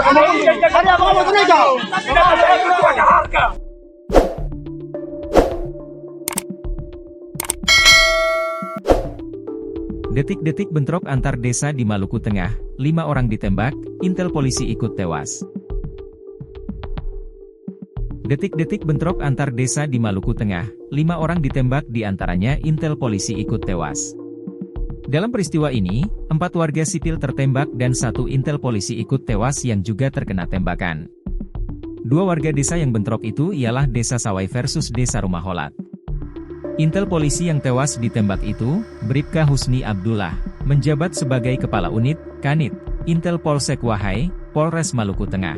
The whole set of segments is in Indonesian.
Ada apa kamu tenaga? Detik-detik bentrok antar desa di Maluku Tengah, 5 orang ditembak, intel polisi ikut tewas. Detik-detik bentrok antar desa di Maluku Tengah, 5 orang ditembak diantaranya intel polisi ikut tewas. Dalam peristiwa ini, 4 warga sipil tertembak dan 1 intel polisi ikut tewas yang juga terkena tembakan. 2 warga desa yang bentrok itu ialah Desa Sawai versus Desa Rumah Holat. Intel polisi yang tewas ditembak itu, Bribka Husni Abdullah, menjabat sebagai Kepala Unit, Kanit, Intel Polsek Wahai, Polres Maluku Tengah.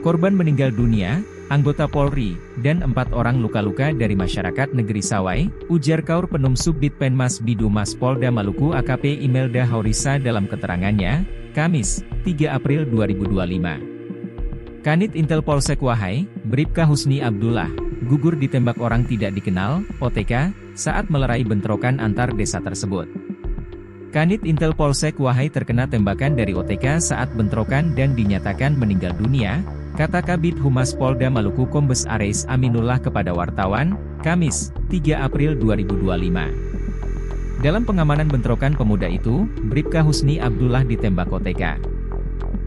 Korban meninggal dunia, anggota Polri, dan 4 orang luka-luka dari masyarakat negeri Sawai, ujar Kaur Penum Subbit Penmas Bidumas Polda Maluku AKP Imelda Haurisa dalam keterangannya, Kamis, 3 April 2025. Kanit Intel Polsek Wahai, Bribka Husni Abdullah, gugur ditembak orang tidak dikenal, OTK, saat melerai bentrokan antar desa tersebut. Kanit Intel Polsek Wahai terkena tembakan dari OTK saat bentrokan dan dinyatakan meninggal dunia, kata Kabid Humas Polda Maluku Kombes Areis Aminullah kepada wartawan, Kamis, 3 April 2025. Dalam pengamanan bentrokan pemuda itu, Bribka Husni Abdullah ditembak OTK.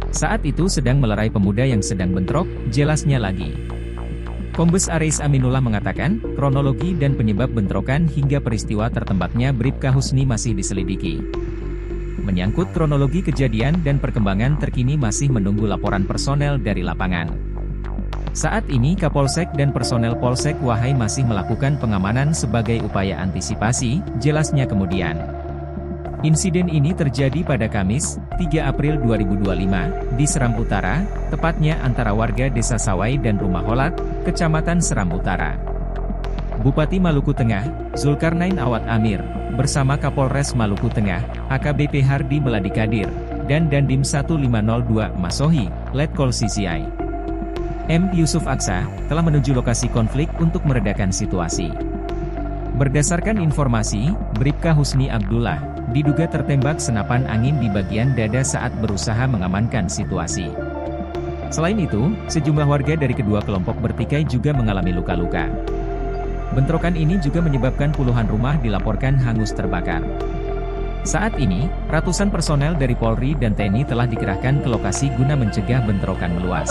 Saat itu sedang melerai pemuda yang sedang bentrok, jelasnya lagi. Kombes Areis Aminullah mengatakan, kronologi dan penyebab bentrokan hingga peristiwa tertembaknya Bribka Husni masih diselidiki. Menyangkut kronologi kejadian dan perkembangan terkini masih menunggu laporan personel dari lapangan. Saat ini Kapolsek dan personel Polsek Wahai masih melakukan pengamanan sebagai upaya antisipasi, jelasnya kemudian. Insiden ini terjadi pada Kamis, 3 April 2025, di Seram Utara, tepatnya antara warga Desa Sawai dan Rumah Holat, Kecamatan Seram Utara. Bupati Maluku Tengah, Zulkarnain Awad Amir, bersama Kapolres Maluku Tengah, AKBP Hardi Meladi Kadir, dan Dandim 1502 Masohi, Letkol CCI. M. Yusuf Aksa, telah menuju lokasi konflik untuk meredakan situasi. Berdasarkan informasi, Bribka Husni Abdullah diduga tertembak senapan angin di bagian dada saat berusaha mengamankan situasi. Selain itu, sejumlah warga dari kedua kelompok bertikai juga mengalami luka-luka. Bentrokan ini juga menyebabkan puluhan rumah dilaporkan hangus terbakar. Saat ini, ratusan personel dari Polri dan TNI telah dikerahkan ke lokasi guna mencegah bentrokan meluas.